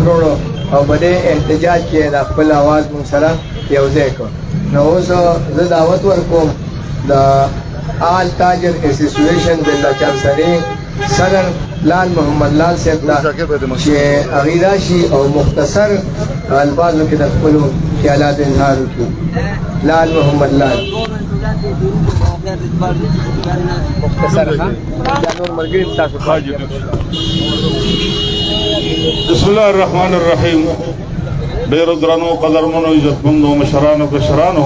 کړو او په دې احتجاج کې د خپل اواز موږ سره یو ځای کړ. نو اوس زه دعوت ورکوم د آل تاجر اسوسییشن د لاچارسري صدر لال محمد لال صاحب ته چې هغې راشي او مختصر الفاظو کې د خپلو خیالات اظهار وکړي. لال محمد لال مختصر نور ملګري تاسو بسم الله الرحمن الرحیم. ډېر درنو قدرمنو عزتمندو مشرانو کشرانو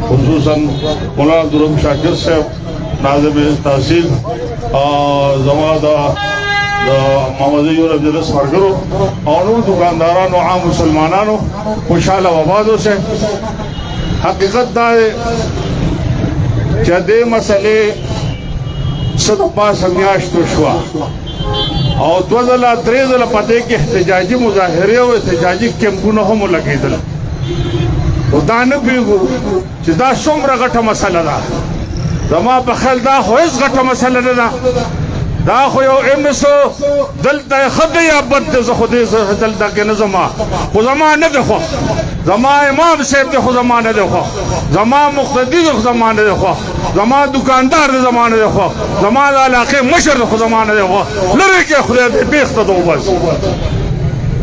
خصوصا مولانا عبدالرحیم شاکر صاحب ناظم تحصیل زما د محمد یونس جلس مرګرو او نور دکاندارانو عام مسلمانانو خوشحاله و آباد اوسئ. حقیقت دا دی چې دې مسلې څه د پاسه میاشتو شوه او 2 ځله 3 ځله په دې کې احتجاجي مظاهرې او احتجاجي کیمپونه هم لګېدل. او دا نه پوهېږو چې دا څومره غټه مسله ده. زما په خیال دا خو هېڅ غټه مسله نه ده. دا خو یو امسو دلته ښه دی یا بد دی، زه خو دې دلته کې نه ځم، خو زما نه دی خوښ. زما امام صاحب دی خو زما نه دی خوښ، زما مقتدي دی خو زما نه دی خوښ، زما دکاندار دی زما نه دی خوښ، زما د علاقې مشر دی خو زما نه دی خوښ. لرې کې خدای دې بیخته ده وبس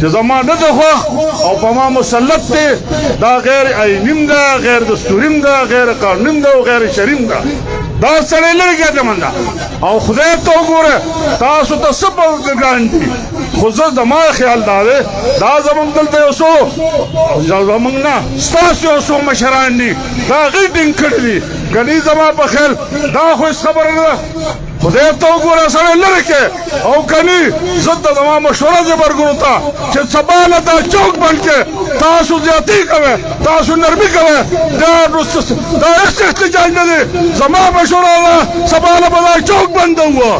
چې زما نه دی خوښ او په ما مسلط دی. دا غیر عینیم ده، غیر دستوریم ده، غیر قانونیم ده او غیر شرعیم ده. دا سړی لرې کې ده او خدای ته وګوره تاسو ته څه ګران دي. خو زه زما خیال دا دی دا زموږ دلته یو څو زموږ نه ستاسو یو څو مشران دي دا هغوی ټینګ کړي دي. ګنې زما په خیال دا خو هېڅ خبره نه ده. خدای ته وګوره سړی لرې کې او کني زه ته زما مشوره دی برګونو ته چې سبا له دا چوک بند کې تاسو زیاتي کوئ، تاسو نرمي کوئ. دا هېڅ احتجاج نه دی. زما مشوره ده سبا له به دا چوک بندوه.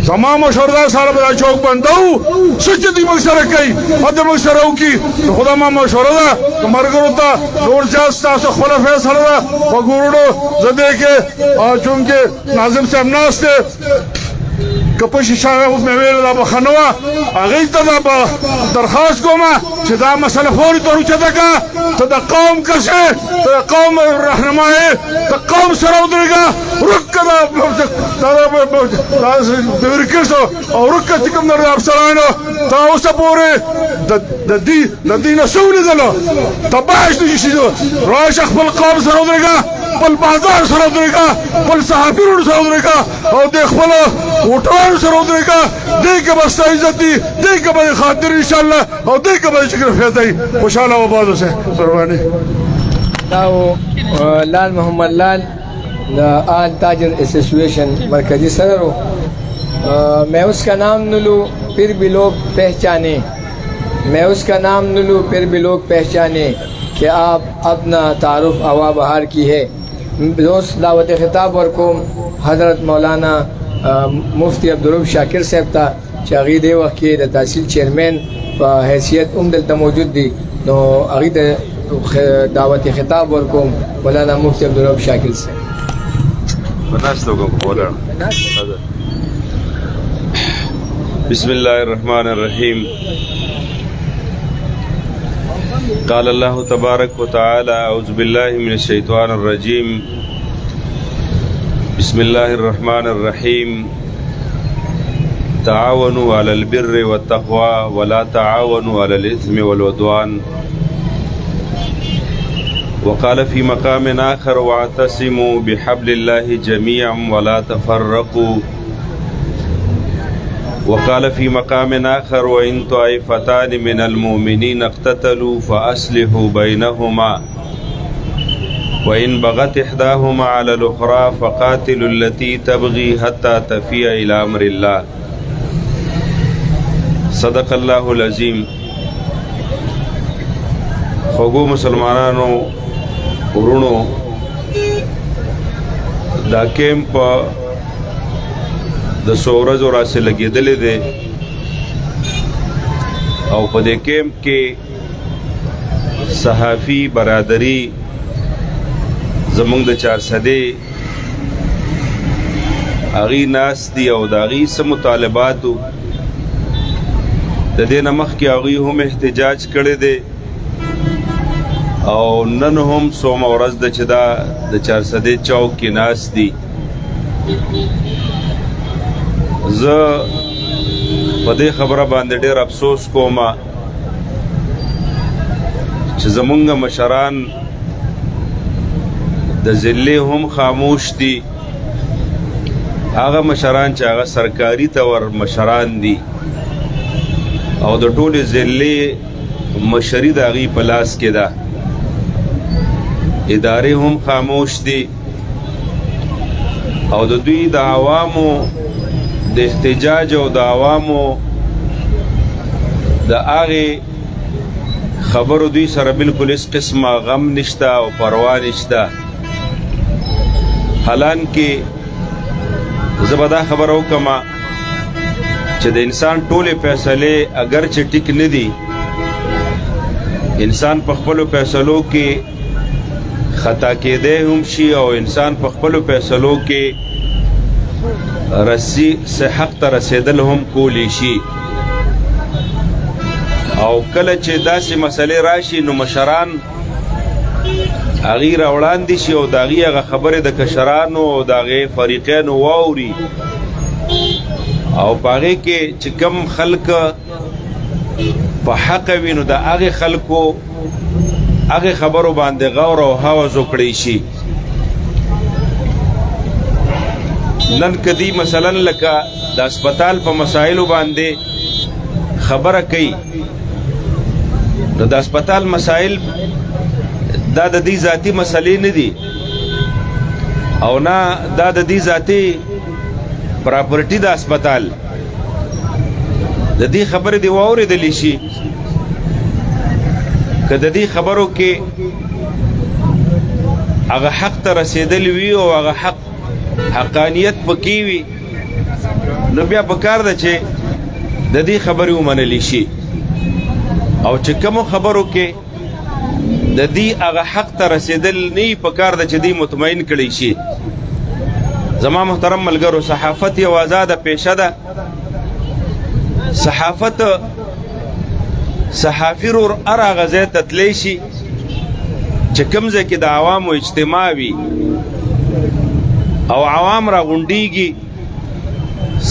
زما مشوره ده سره به دا چوک بندوو. څه چې دوی موږ سره کوي او د موږ سره وکړي نو خو دا ما مشوره ده که ملګرو ته نور زیات ستاسو خپله فیصله ده. په ګورو زه دې کې چونکې ناظم صاحب ناست دی که په شیشه مې ویل دا بښنه وه هغې ته دا به درخواست کوم چې دا مسله فوري طور اوچته کړه. ته د قوم کشې، ته د قوم رهنما یې، د قوم سره ودرېږه. ورکه د ورکېسو او ورکه چې کوم د افسرانو ته اوسه پورې د دې نه څه ولیدلو تباهش نه شي. راشه خپل قوم سره ودرېږه، خپل بازار سره ودرېږه، خپل صحافیانو سره ودرېږه او د خپلو ووټرانو سره ودرېږه. دې کې به ستا عزت دي، دې کې به دې خاطر انشاءالله او دې کې به دې شکر فیض دی. خوشحاله و آباد اوسئ. قرباني. دا لال محمد لال د آل تاجر ایسوسیएशन مرکزی صدر ہو. میں اس کا نام نہ لوں پھر بھی لوگ پہچانے، میں اس کا نام نہ لوں پھر بھی لوگ پہچانے کہ آپ اپنا تعارف ہوا بہار کی ہے. دوست دعوت خطاب ورکوم حضرت مولانا مفتی عبدالرحیم شاکر صاحب ته چې هغې دې وخت کې د تحصیل چیرمین په حیثیت هم دلته موجود دي. نو هغې ته دعوت خطاب ورکوم مولانا مفتی عبدالرحیم شاکر صاحب. بسم الله الرحمن الرحيم. قال الله تبارك وتعالى أعوذ بالله من الشيطان الرجيم. بسم الله الرحمن الرحيم. تعاونوا على البر والتقوى ولا تعاونوا على الإثم والعدوان. وقال في مقام آخر واعتصموا بحبل الله جميعا ولا تفرقوا. وقال في مقام آخر وإن طائفتان من المؤمنين اقتتلوا فأصلحوا بينهما وإن بغت إحداهما على الأخرى فقاتلوا التي تبغي حتى تفيء إلى أمر الله. صدق الله العظيم. خوږو مسلمانانو ورونو دا کیمپ د څو ورځو راسې لګېدلې دی او په دې کیمپ کې صحافي برادري زمونږ د چارسدې هغې ناست دي او د هغې څه مطالباتو د دې نه مخکې هغوی هم احتجاج کړی دی او نن هم څومه ورځ ده چې دا د چارسدې چوک کې ناست دي. زه په دې خبره باندې ډېر افسوس کوم چې زمونږ مشران د ضلعې هم خاموش دي. هغه مشران چې هغه سرکاري طور مشران دي او د ټولې ضلعې مشري د هغوی په لاس کې ده. ادارې هم خاموش دي او د دوی د عوامو د احتجاج او د عوامو د هغې خبرو دوی سره بلکل هیڅ قسمه غم نشته او پروا نشته. حالانکې زه به دا خبره وکړم چې د انسان ټولې فیصلې اگر چې ټیک نه دي، انسان په خپلو فیصلو کې خطا کېدی هم شي او انسان په خپلو فیصلو کې حق ته رسېدل هم کولی شي. او کله چې داسې مسئلې راشي نو مشران هغې راوړاندې شي او د هغې هغه خبرې د کشرانو او د هغې فریقینو واوري او په هغې کې چې کم خلک په حق وي نو د هغې خلکو هغې خبرو باندې غور او هوز وکړی شي. نن کدی مثلا لکه د اسپتال په مسایلو باندې خبره کوي نو د اسپتال مسایل دا د دې ذاتی مسلې نه دي او نه دا د دې ذاتی پراپرټي د اسپتال. د دې خبرې دی واورېدلی شي که د دې خبرو کې هغه حق ته رسېدلی وي او هغه حقانیت پکې وي نو بیا پکار ده چې د دې خبرې ومنلی شي او چې کومو خبرو کې د دې هغه حق ته رسېدل نه وي پکار ده چې دې مطمئن کړی شي. زما محترم ملګرو، صحافت یو آزاده پیشه ده. صحافت صحافي رور هر هغه ځای ته تللی شي چې کوم ځای کې د عوامو اجتماع وي او عوام راغونډېږي.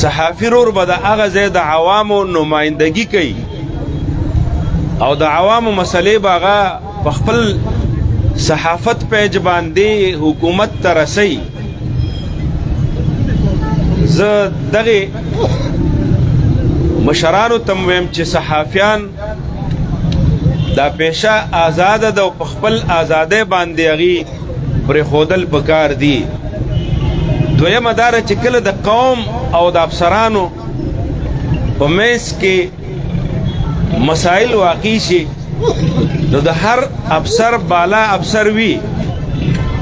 صحافي رور به د هغه ځای د عوامو نمایندګي کوي او د عوامو مسلې به هغه په خپل صحافت پیج باندې حکومت ته رسوي. زه دغې مشرانو ته ویم چې صحافیان دا پیشه آزاده ده او په خپل آزادۍ باندې هغې پرېښودل پکار دي. دویمه دا ده چې کله د قوم او د افسرانو په منځ کې مسایل واقع شي نو د هر افسر بالا افسر وي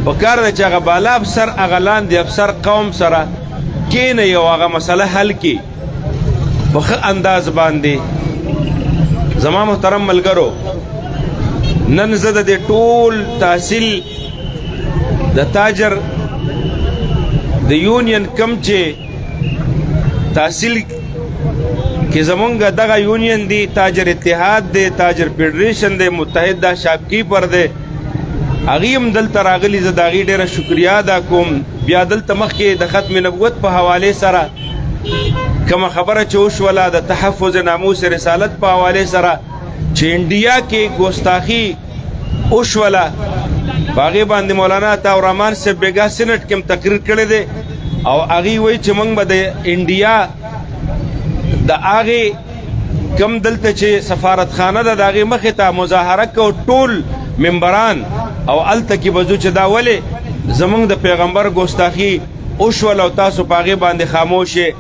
پکار ده چې هغه بالا افسر هغه لاندې افسر قوم سره کینه یو هغه مسله حل کړي په ښه انداز باندې. زما محترم ملګرو، نن زه د دې ټول تحصیل د تاجر د یونین کم چې تحصیل کې زمونږ دغه یونین دی، تاجر اتحاد دی، تاجر فیډریشن دی، متحد دا شاپکیپر دی، هغې هم دلته راغلي. زه د هغې ډېره شکریه ادا کوم. بیا دلته مخکې د ختم نبوت په حوالې سره کومه خبره چې وشوله د تحفظ ناموس رسالت په حوالې سره چې انډیا کې ګستاخي وشوله په هغې باندې مولانا عطاالرحمن صاحب بیګا سینټ کې هم تقریر کړی دی او هغې وایي چې موږ به د انډیا د هغې کم دلته چې سفارتخانه ده د هغې مخې ته مظاهره کوو ټول ممبران او هلته کې به ځو چې دا ولې زمونږ د پیغمبر ګستاخي وشول او تاسو په هغې باندې خاموش یې.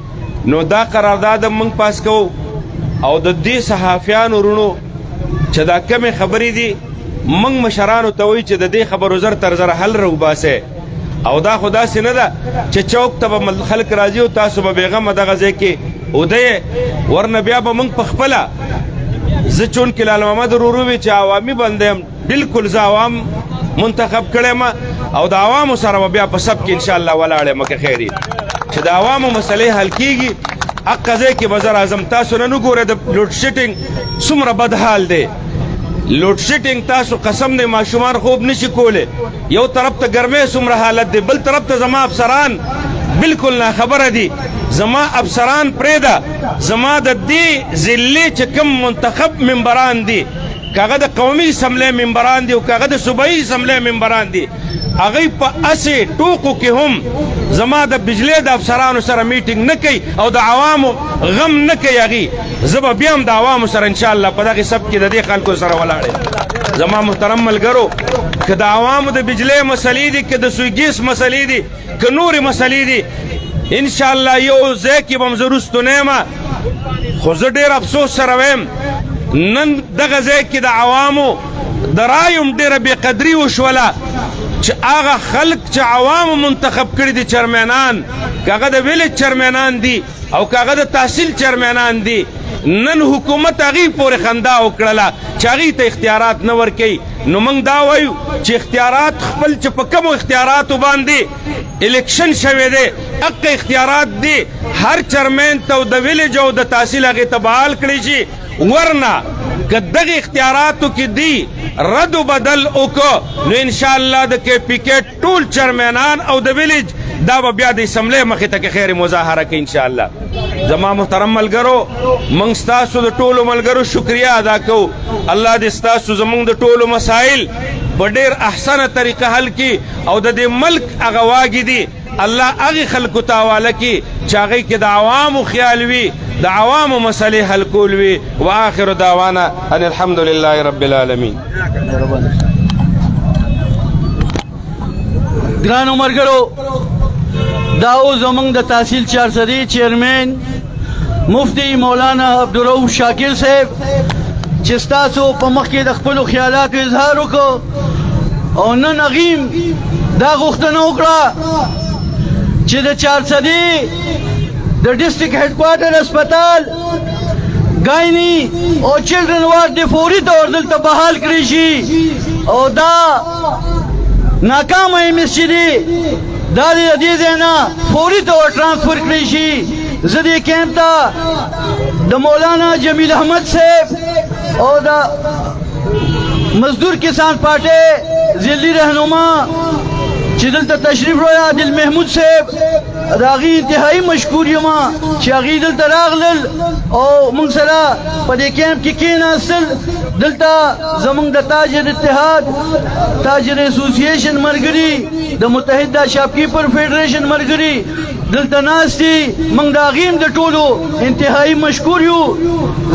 نو دا قرارداد هم موږ پاس کوو او د دې صحافیانو وروڼو چې دا کمې خبرې دي موږ مشرانو ته وایي چې د دې خبرو زر تر زره حل راوباسئ. او دا خو داسې نه ده چې چوک ته به خلک راځي او تاسو به بېغمه دغه ځای کې ودی ورنه بیا به موږ په خپله زه چونکې لال محمد ورورو وي چې عوامي بنده یم، بلکل زه عوام منتخب کړی یم او د عوامو سره به بیا په سب کې انشاءالله ولاړ یم که خیر چې د عوامو مسلې حل کېږي حق ځای کې به زه راځم. تاسو نه وګورئ د لوډ شیډینګ څومره بد حال دی. لوډ شیډینګ تاسو قسم دی ماشومان خوب نشي کولی. یو طرف ته ګرمۍ څومره حالت دی، بل طرف ته زما افسران بالکل ناخبره دي. زما افسران پرېږده، زما د دې ضلعې چې کوم منتخب ممبران دي، کاغه د قومي اسمبلی ممبران دي او کاغه د صوبایي اسمبلی ممبران دي، هغوی په اسې ټوکو کې هم زما د بجلی د افسرانو سره میټینګ نه کوي او د عوامو غم نه کوي. هغوی زه به بیا هم د عوامو سره انشاءالله په دغې سب کې د دې خلکو سره ولاړ یم. زما محترم ملګرو، که د عوامو د بجلی مسلې دي، که د سوی ګیس مسلې دي، که نورې مسلې دي، انشاءالله یو ځای کې به هم زه رستو نه یم. خو زه ډېر افسوس سره ویم نن دغه ځای کې د عوامو د رایو هم ډېره بېقدري وشوله چې هغه خلک چې عوامو منتخب کړي دي چرمنان، که هغه د ویلج چرمنان دي او که هغه د تحصیل چرمنان دي، نن حکومت هغوی پورې خندا وکړله چې هغوی ته اختیارات نه ورکوي. نو موږ دا وایو چې اختیارات خپل چې په کومو اختیاراتو باندې الیکشن شوی دی، حق اختیارات دي هر چرمین ته او د ویلج او د تحصیل هغې ته بحال کړی شي. ورنه که دغه اختیاراتو کې دی رد و بدل وکړو نو انشاءالله د کې پی کې ټول چرمنان او د ویلج دا به بیا د اسمبلی مخې ته کې خیر مظاهره کوي انشاءالله. زما محترم ملګرو، موږ ستاسو د ټولو ملګرو شکریه ادا کوو. الله دې ستاسو زموږ د ټولو مسایل په ډېر احسنه طریقه حل کړي او د دې ملک هغه واګې دي الله هغې خلکو ته حواله کړي چې هغوی کې د عوامو خیال وي، د عوامو مسلې حل کول وي. وآخر دعوانا ان الحمد لله رب العالمین. ګرانو ملګرو، دا اوس زموږ د تحصیل چارسدي چیرمین مفتی مولانا عبدالرؤف شاکر صاحب چې ستاسو په مخ کې د خپلو خیالاتو اظهار وکړو او نن هغیم دا غوښتنه وکړه چې د چارسدي د ډسټرکټ هیډ کوارټر اسپتال ګاینی او چلډرن وارډ د فوري طور دلته بحال کړی شي او دا ناکام ایم ایس چې دی دا د دې ځای نه فوري طور ټرانسفر کړی شي. زه دې کیمپ ته د مولانا جمیل احمد صاحب او د مزدور کسان پارټۍ ضلعي رهنما چې دلته تشریف راوړی عادل محمود صاحب د هغې انتهایي مشکور یم چې هغوی دلته راغلل او موږ سره په دې کیمپ کې کېناستل. دلته زموږ د تاجر اتحاد تاجر اسوسییشن ملګري، د متحده شاپکیپر فیډریشن ملګري دلته ناست دي. موږ د هغې هم د ټولو انتهایي مشکور یو.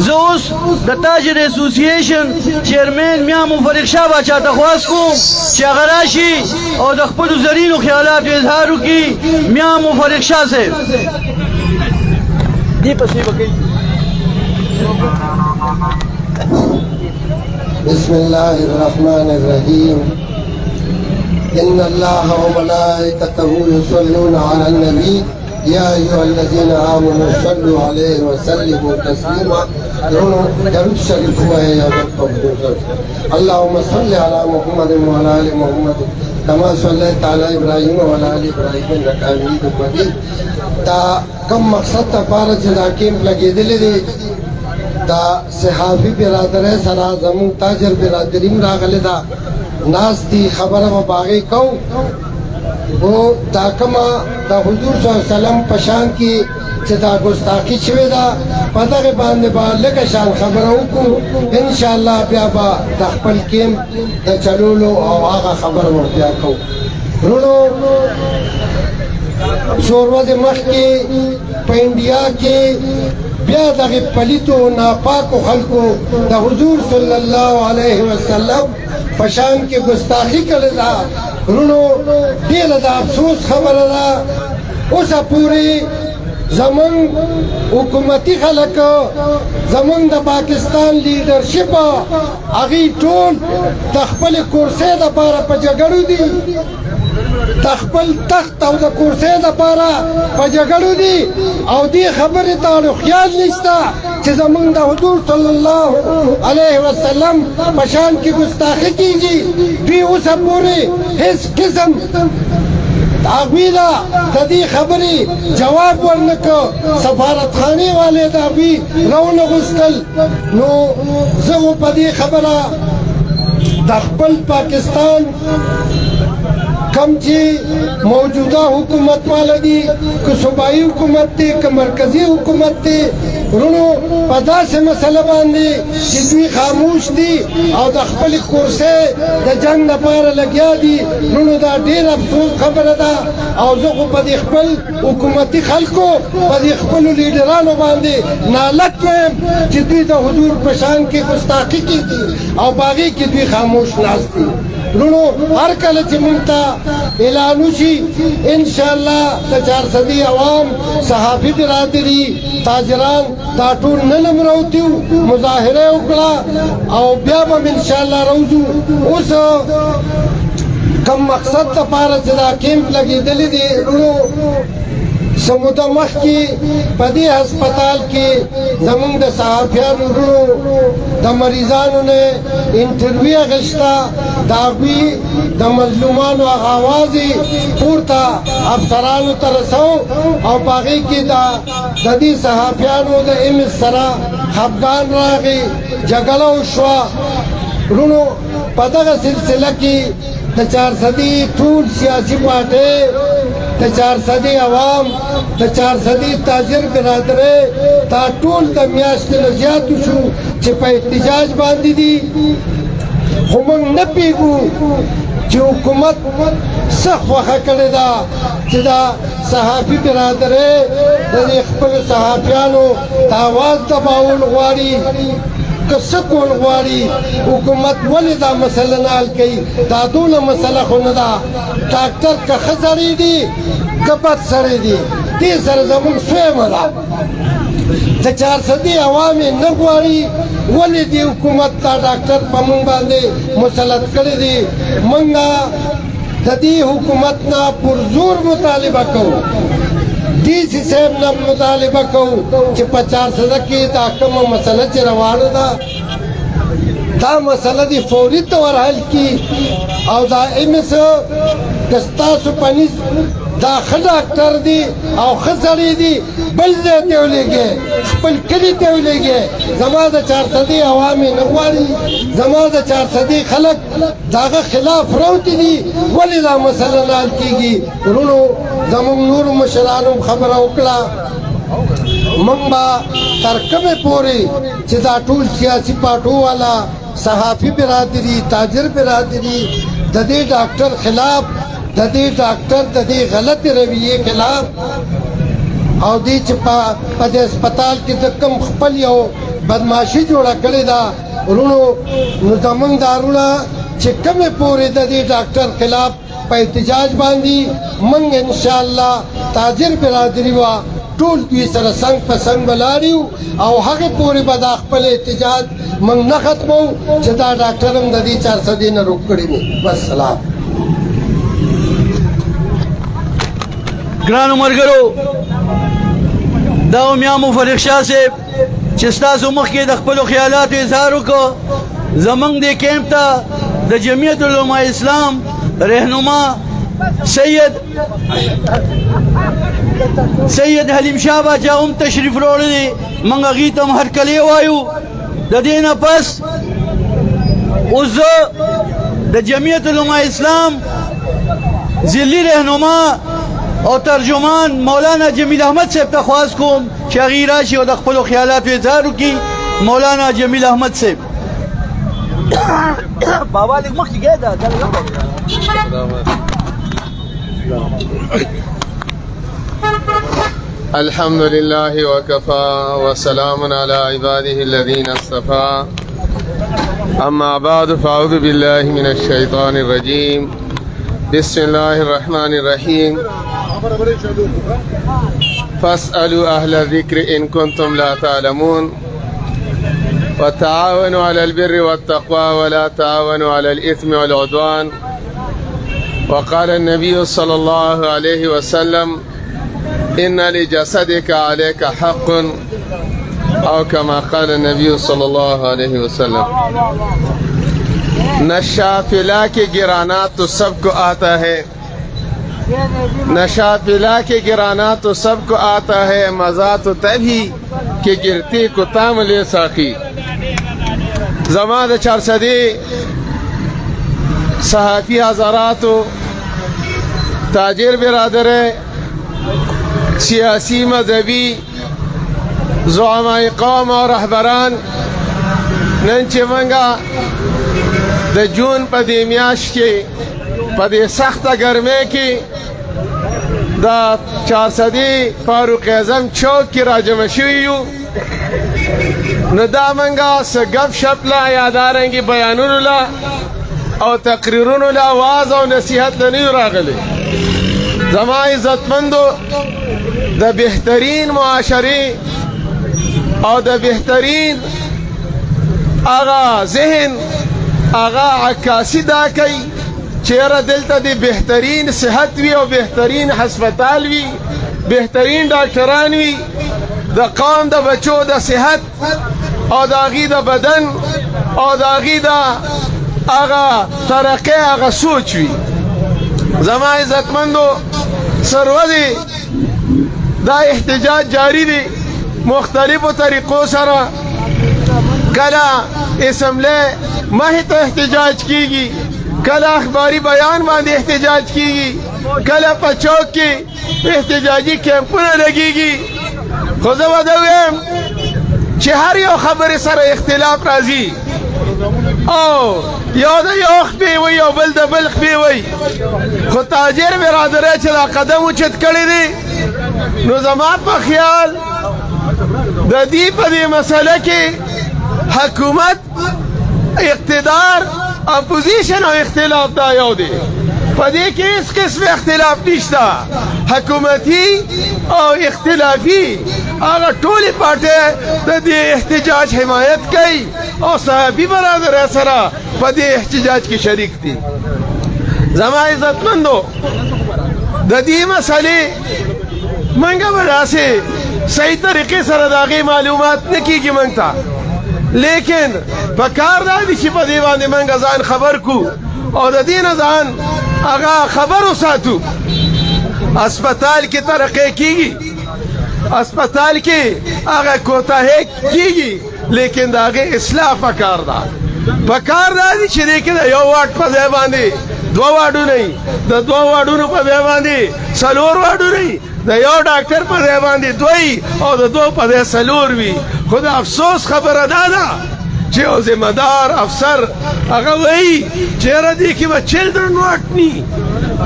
زه اوس د تاجر اسوسییشن چیرمین میا مفرق شاه باچا ته خواست کوم چې هغه راشي او د خپلو زرینو خیالاتو اظهار وکړي. میا مفرق شاه صاحب دې پسې وکړي. بسم الله الرحمن الرحيم إن الله وملائكته يصلون على النبي يا أيها الذين آمنوا صلوا عليه وسلموا تسليما. درود شریف ہوئے یا اللهم صل على محمد وعلى آل محمد كما صليت على إبراهيم وعلى آل إبراهيم إنك حميد مجيد. دا کم مقصد ته پاره چې دا کیمپ لګېدلی دی دا صحافي برادرۍ سره زموږ تاجر برادري هم راغلې ده ناست دي خبره به په هغې کوو. او دا کومه د حضور صلی الله علیه وسلم په شان کې چې دا ګستاخي شوې ده په دغې باندې به لږه شان خبره وکړو. انشاءالله بیا به د خپل کیمپ د چلولو او هغه خبره به بیا کوو. وروڼو څو ورځې مخکې په انډیا کې بیا دغه پلیتو ناپاکو خلکو د حضور صلی الله علیه وسلم په شان کې ګستاخي کړې ده. وروڼو ډېره د افسوس خبره ده اوسه پورې زمونږ حکومتي خلک زمونږ د پاکستان لیډرشپ هغوی ټول د خپلې کورسۍ دپاره په جګړو دي، د خپل تخت او د کورسۍ دپاره په جګړو دي او دې خبرې ته اړو خیال نشته چې زمونږ د حضور صلی الله علیه وسلم په شان کې ګستاخي کېږي. دوی اوسه پورې هېڅ قسم आगवीला तदी खबरी जवाब वर्नको सफारत खाने वाले दावी रौन गुस्तल नो जगो पदी खबरा दखपल पाकिस्तान कम ची मौजूदा हुकूमत वाला दी कि सूबाई हुकूमत थी कि मरकजी हुकूमत थी रुनो पता से मसला बांधी जितनी खामोश थी और दखपल कुर्से द जंग नपार लगिया दी रुनो दा ढेर अफसोस खबर था और जो को पदी खपल हुकूमती खल्को पदी खपल लीडरानो बांधे नालक में जितनी द हुजूर पशान की गुस्ताखी की थी और बागी की भी खामोश नाज थी रुनो हर कल चिमटा एलानुशी इंशाअल्लाह तचार सदी अवाम सहाफी बिरादरी ताजरान दाटूर नलम रौतियू मुजाहिरे उकड़ा और ब्याबम इंशाअल्लाह रौजू उस कम मकसद तपारा जदा कैंप लगी दली दी रुनो समुदा मख की पदी अस्पताल की जमीन द सहाफियान रुनो द मरीजान ने इंटरव्यू गश्ता दावी द मजलूमान व आवाज़ी पूरता अफसरान तरसो और बागी की ददी सहाफियान द इम सरा खफगान रागी जगला उशवा रुनो पता का सिलसिला की द 4 सदी टूल सियासी पार्टी द 4 सदी अवाम द 4 सदी ताजिर बिरादरे ता टूल द मियाश के नजियात शु चिपा इत्तिजाज बांधी दी हुमंग न पीगू जो हुकूमत सख वखा करे दा जिदा सहाफी बिरादरे द खपल सहाफियानो आवाज दबाउल गवारी कसकोल गवारी हुकूमत वलिदा मसला नाल कई दादू न मसला खुनदा डॉक्टर का खजरी दी कबत सड़ी दी ती सरजमुन स्वयं दा द 4 सदी अवामी न गवारी वलिदी हुकूमत ता डॉक्टर पमुंग बांधे मुसलत करे दी मंगा ददी हुकूमत ना पुरजोर मुतालिबा करो डीसी साहब न मुतालिबा कहो कि 50 की कम मसला च रवाना था दा मसला दी फौरी तौर हल की और दा इमस दस्ता सुपनी दा डॉक्टर दी और खसड़ी दी बलजे तेवले गए खपल कली तेवले गए जमाद 4 सदी अवामी नगवारी जमाद 4 सदी खलक दागा खिलाफ रोती दी वलिदा मसला नाल कीगी रुनो जमुन नूर मशरानो खबर उकला मंबा तरकमे पोरे चिदा टूल सियासी पार्टो वाला सहाफी बिरादरी ताजिर बिरादरी ददे डॉक्टर खिलाफ ददे डॉक्टर ददे गलत रवैये खिलाफ और दी चिपा पद अस्पताल की दकम खपल यो बदमाशी जोड़ा करे दा रुनो नुजमन दारुला चिकमे पोरे ददे डॉक्टर खिलाफ पे एहतजाज बांधी मंग इंशाअल्लाह ताजिर बिरादरी वा टूल की सर संग पसंग बलारियो और हगे पूरे बदा खपल एहतजाज मंग न खत्मो जदा डॉक्टरम ददी 4 सदी न रोक कड़ी में बस सलाम ग्रान मरगरो दाव मियाँ मुफरिक शाह से चिस्ता सुमुख के दखपलो ख्यालात इजहार को जमंग दे कैंप था द जमीयत उलमा इस्लाम रहनुमा सैयद हलीम शाह बाचा तशरीफ रोड़े मंगा गीतम हर कले वायु ददेना पस उस द जमीयत उलमा इस्लाम जिली रहनुमा और तर्जुमान मौलाना जमील अहमद से तख्वास को शगीराशी और दखपलो ख्यालात इजहार की मौलाना जमील अहमद से बाबा अल्हम्दुलिल्लाहि वकफा वसलामुन अला इबादिहिल्लज़ीना इस्तफ़ा अम्मा बाद फ़अऊज़ु बिल्लाहि मिनश शैतानिर रजीम बिस्मिल्लाहिर रहमानिर रहीम फस्अलू अहल ज़िक्र इन कुंतुम ला तालमून वतआवनु अलल बिर्रि वत्तक़वा वला तआवनु अलल इस्मि वल उद्वान वक़ाल नबी सल्लल्लाहु अलैहि वसल्लम इन्ना लिजसदिका अलैका हक़्क़ुन औ कमा क़ाल नबी सल्लल्लाहु अलैहि वसल्लम नशा फिला के गिराना तो सबको आता है नशा पिला के गिराना तो सबको आता है, मज़ा तो तभी कि गिरती को तामले साकी। ज़माद 400 सहाफ़ी हज़रात, ताजिर बिरादर, सियासी मजहबी ज़ुआमाए कौम और रहबरान, नन चे मंगा द जून पदे म्याश के पदे सख्त गर्मे की दा 400 फारूक आज़म चौक की राजमशुयू न दा मंगा स गप शप ला यादारेंगी बयानुन ला और तकरीरुन ला आवाज़ और नसीहत नहीं रागले। ज़मा इज़्ज़तमंदो द बेहतरीन मुआशरे और द बेहतरीन आगा जहन आगा अक्कासी दा कई चेहरा दिलता दी बेहतरीन सेहत भी और बेहतरीन हस्पताल भी, बेहतरीन डॉक्टरान भी, द कौम द बच्चों द सेहत और दागी द बदन और दागी द आगा तरक्की आगा सोच भी। ज़मा इज़्ज़तमंदो सरवदी दा एहतजाज जारी दी मुख्तलिफ तरीक़ों सरा। कला इसमले महित एहतजाज कीगी, कला अखबारी बयान बांध एहतजाज कीगी, कला पचौक की एहतजाजी कैंपुन लगेगी। खुदा दवेम चहर यो खबर सर इख्तिलाफ राजी ओ याद योख पे वही और बल दबल पे वही खुद ताजिर बिरादर चला कदम उचित कड़ी दी नज़मात पर ख्याल ददी पदी मसले की हुकूमत इख्तिदार अपोजिशन और इख्तिलाफ दा यादे पदी के इस किस्म इख्तिलाफ निश्ता हुकूमती और इख्तिलाफी अगर टोली पार्टी ददी एहतजाज हिमायत कई और सहाबी बरादर सरा पदी एहतजाज की शरीक थी। ज़मा इज़्ज़तमंदो ददी मसले मंगा बड़ा से सही तरीके से रदागी मालूमात नहीं की मंगता, लेकिन बकार दादी की पदी वादे मंगा जान खबर को और ददी नजान आगा खबर उसातू अस्पताल की तरक्की कीगी, अस्पताल की आगे कोताही कीगी, लेकिन दागे इस्लाह पकार दादी छिड़े के यो वाट पदे बांधे दो वाडू नहीं द दो वाडू न पदे बांधे सलोर वाडू नहीं द यो डॉक्टर पदे बांधे दोई और द दो पदे सलोर भी। खुदा अफसोस खबर अदादा जो जिम्मेदार अफसर अगर वही चेहरा देखी बा चिल्ड्रन वाटनी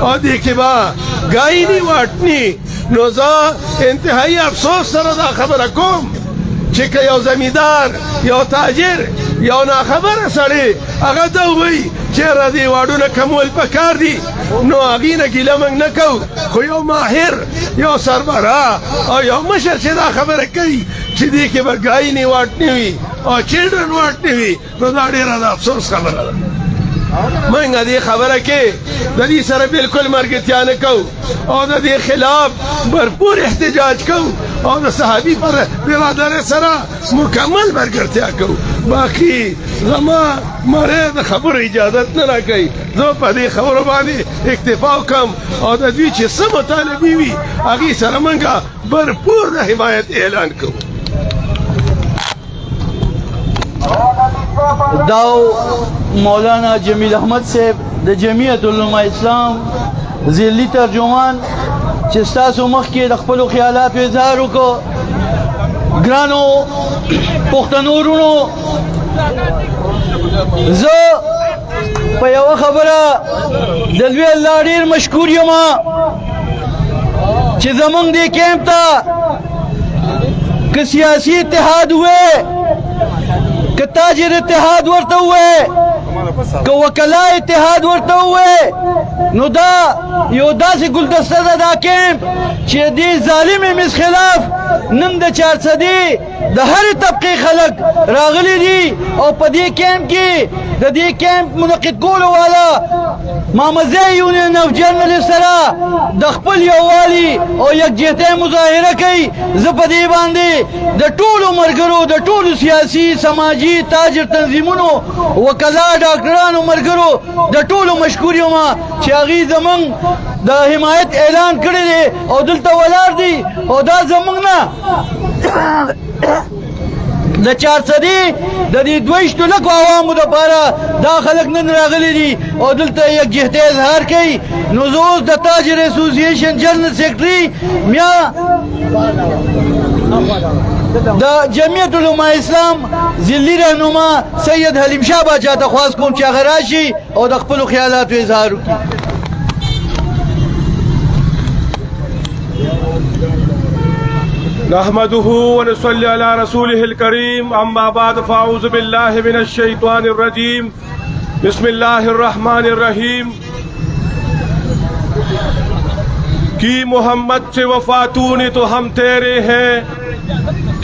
और देखी बा गाय नहीं वाटनी नोजा इंतहाई अफसोस सरदा खबर कौम चिका यो जमींदार यो ताजिर यो ना खबर सड़े अगर तो वही चेहरा दी वाडू न कमोल पकार दी नो आगी न गिला मंग न कऊ खो यो माहिर यो सरबरा और यो मशर चिदा खबर कई चिदी के बा गाय नहीं वाटनी हुई और चिल्ड्रन वाटनी हुई तो दाड़ी रहा अफसोस खबर महंगा दी खबर के ददी सर बिल्कुल मरगतिया न कऊ और ददी खिलाफ भरपूर एहतजाज कऊ और सहाबी पर बिरादर सरा मुकम्मल मरगतिया कऊ। बाकी ज़मा मरे द खबर इजाजत न कई जो पदी खबर बांधे इक्तिफा कम और ददी चे सब मुतालिबी हुई आगे सर मंगा भरपूर हिमायत ऐलान कऊ। दाव मौलाना जमील अहमद साहब द जमीयत उलमा इस्लाम ज़िली तर्जुमान चिस्ता सुमख के रखपलो ख्यालात इजहार को ग्रानो पुख्तनूरुनो ज पयवा खबरा दलवी अल्लाह ढेर मशकूर यमा चे जमंग दे कैंप था कि सियासी इत्तेहाद हुए कि ताजिर इत्तेहाद वर्ता हुए कि वकला इत्तेहाद वर्ता हुए नुदा योदा से गुलदस्ता दा कैंप चे दी जालिम मिस खिलाफ नंद 400 د هرې طبقې خلک راغلي دي او په دې کیمپ کې د دې کیمپ منعقد کولو والا محمدزی یونین اف جرنلسټ سره د خپل یووالي او یکجهتۍ مظاهره کوي. زه په دې باندې د ټولو ملګرو د ټولو سیاسي سماجي تاجر تنظیمونو وکلا ډاکټرانو ملګرو د ټولو مشکور یم چې هغوی زموږ د حمایت اعلان کړی دی او دلته ولاړ دي او دا زموږ نه د 400 د دې 22 لکو عوامو دپاره دا خلک نن راغلي دي او دلته یکجهتۍ اظهار کوي. نو زه اوس د تاجر اسوسییشن جنرال سیکرټري میا د جمعیت علماء اسلام ضلعي رهنما سید حلیم شاه باچا ته خواست کوم چې هغه راشي او د خپلو خیالاتو اظهار وکړي. نحمده ونصلي على رسوله الكريم اما بعد فاعوذ بالله من الشيطان الرجيم بسم الله الرحمن الرحيم कि मोहम्मद से वफातूने तो हम तेरे हैं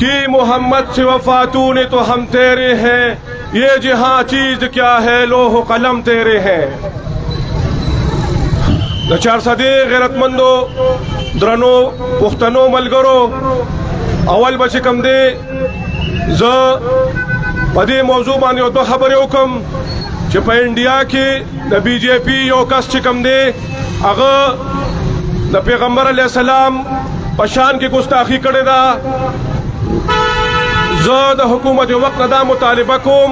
कि मोहम्मद से वफातूने तो हम तेरे हैं ये जहां चीज क्या है लोह कलम तेरे हैं. د 400 غیرتمندو درنو پښتنو ملګرو اول به چې کوم دی زه په دې موضوع باندې یو دوه خبرې وکړم چې په انډیا کې د بی جے پی یو کس چې کوم دی هغه د پیغمبر علیه السلام په شان کې ګستاخي کړې ده. زه د حکومت وقت نه دا مطالبه کوم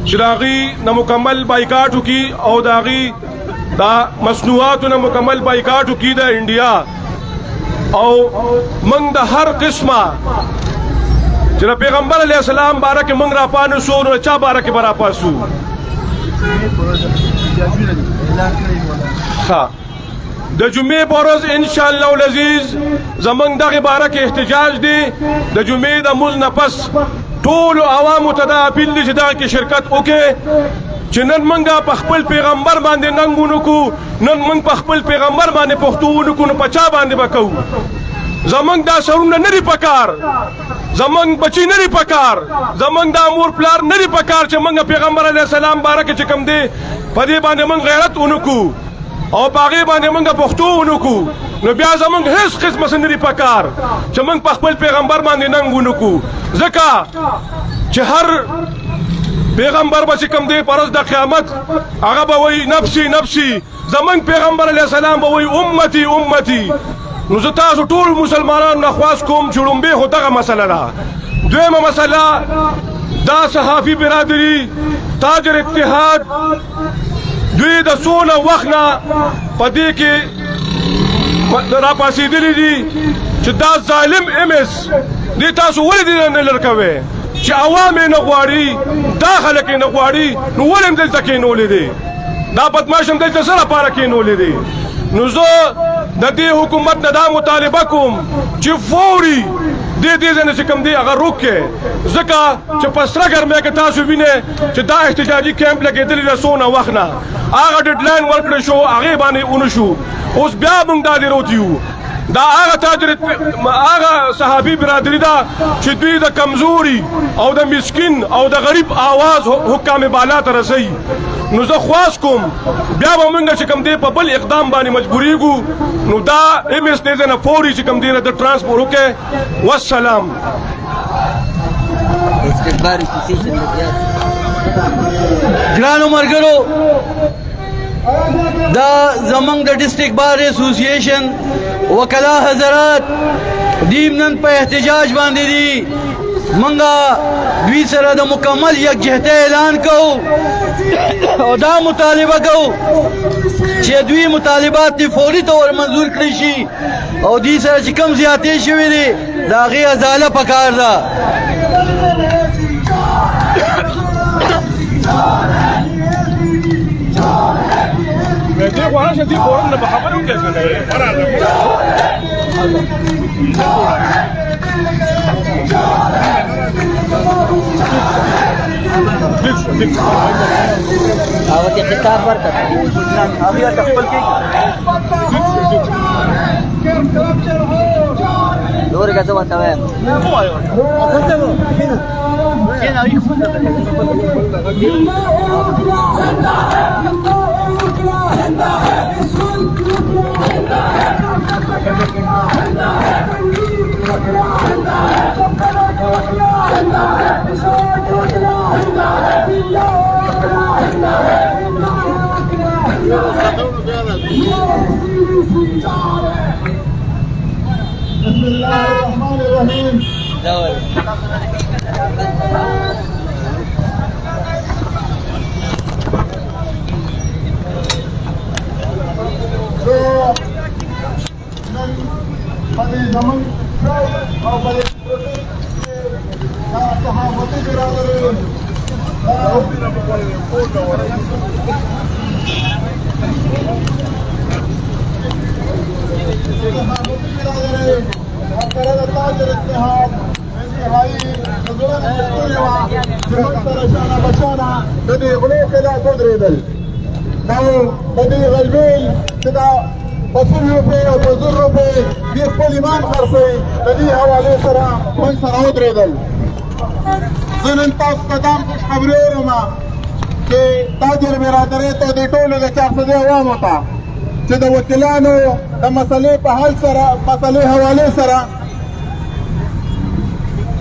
چې د هغې نه مکمل بایکاټ وکړي او د هغې دا مصنوعاتو نه مکمل بایکاټ وکړي د انډیا او موږ د هر قسمه چې د پیغمبر علیه السلام باره کې موږ راپانسو نو چا باره کې به راپاسو. د جمعې په ورځ انشاءالله العزیز زموږ دغې باره کې احتجاج دی. د جمعې د مونځ نه پس ټولو عوامو ته دا اپیل دی چې دغه کې شرکت وکړي چې نن موږ په خپل پیغمبر باندې ننګ ونکړو، نن موږ په خپل پیغمبر باندې پښتو ونکړو، نو په چا باندې به کوو؟ زموږ دا سرونه نه دي پکار، زموږ بچي نه دي پکار، زموږ دا مور پلار نه دي پکار چې موږ پیغمبر علیه السلام باره کې چې کوم دی په دې باندې موږ غیرت ونکړو او په هغې باندې موږ پښتو ونکړو، نو بیا زموږ هیڅ قسمه څه نه دي پکار چې موږ په خپل پیغمبر باندې ننګ ونکړو. ځکه چې هر پیغمبر به چې کوم دی په ورځ د قیامت هغه به وایي نفسي نفسي، زموږ پیغمبر علیه السلام به وایي امتي امتي. نو زه تاسو ټول مسلمانانو نه خواست کوم چې لومبۍ خو دغه مسله ده. دویمه مسله دا صحافي برادري تاجر اتحاد دوی د څونه وخت نه په دې کې راپاسېدلي دي چې دا ظالم MS دې تاسو ولې دې نه لر کوئ چې عوام یې نه غواړي، دا خلک یې نه غواړي، نو ولې هم دلته کېنولې دي؟ دا بدماش هم دلته څه لپاره کېنولې دي؟ نو زه د دې حکومت نه دا مطالبه کوم چې فوري دې ځای نه چې کوم دی هغه روکې، ځکه چې په سره ګرمۍ کې تاسو وینئ چې دا احتجاجي کیمپ لګېدلي ده څونه وخت نه، هغه ډیډلاین ورکړی شو هغې باندې ونه شو، اوس بیا موږ دا دې روت یو. دا هغه تاجر هغه صحابي برادري ده چې دوی د کمزوري او د مسکین او د غریب آواز حکام بالا ته رسوي. نو زه خواست کوم بیا به موږ چې کوم دی په بل اقدام باندې مجبوریږو، نو دا MS دې ځای نه فوري چې کوم دی د ټرانسپورټ وکړي. والسلام. ګرانو ملګرو، دا زمونږ د ډسټرک بار اسوسییشن وکلا حضرات دیم نن په احتجاج باندې دي. منګه دوی سره د مکمل یکجهتۍ اعلان کوو او دا مطالبه کوو چې دوی مطالبات دي فوري طور منظور کړي شي او دوی سره چې کم زیاتې شوي دي د هغې ازاله پکار ده. دې غواړم چې دې فورم نه به خبرې وکړې هغه ته خطاب ورکړه هغه ته خپل کې نور کا تو بتاوے بسم الله الرحمن الرحيم pada zaman atau pada sahabat berada تاج الاتحاد انتهائي نظرنا الكلية رشانا بشانا بدي غلوك لا تدريبل بدي غلبيل كده بصره فيه وبزره فيه بيقبل إيمان خرصي بدي حوالي سرا من سرا تدريبل زنن تاس قدام کچھ خبریں ما کہ تاجر برادری تو دی ټولو د 400 عوام وتا چې د وکیلانو د مسلې په حل سره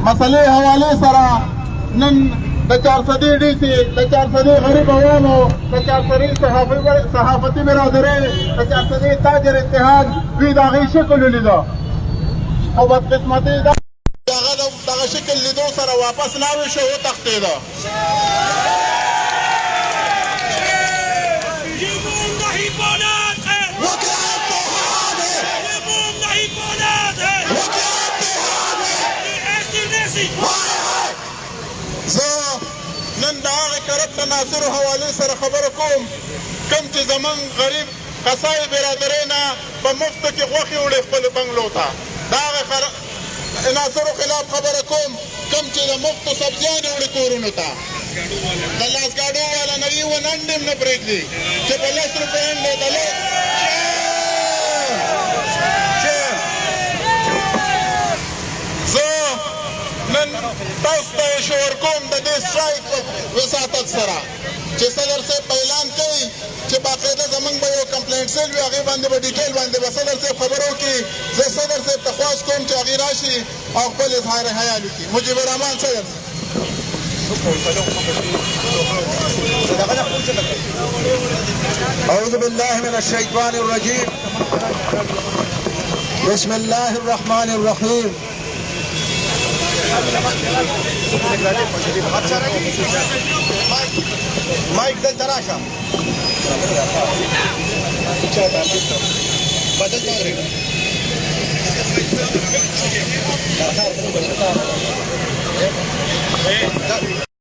مسلې حواله سره نن د 400 ډي سي د 400 غریب عوامو د 400 صحافتي برادری د 400 تاجر اتحاد وی دا غي شکل لیدو او بدقسمتي دا دغه شکل لیدو سره واپس لاوي شو او تختیدا نن دا هغه کرپټ ناصر حواله سره خبره کوم کوم چې زمون غریب قصای برادری نه په مفت کې غوښې وړي خپل بنگلو ته دا هغه ناصر خلاف خبره کوم کوم چې د مفت سبزیانې وړي کورونو ته د لاسګاډو والا نوي وننډم نه پرېږدي چې په 10 روپۍ هم لیدلی نن تاسو ته شعور کوم د دې سټرایک وساتت سره چې صدر صاحب اعلان کوي چې باقاعده زمونږ به یو کمپلینټ سیل وي هغې باندې به ډیټیل باندې به صدر صاحب خبره وکړي زه صدر صاحب ته خواست کوم چې هغې راشي او خپل اظهار حیال وکړي مجیب الرحمان صدر أعوذ بالله من الشيطان الرجيم بسم الله الرحمن الرحيم مايك ده تراشا بدل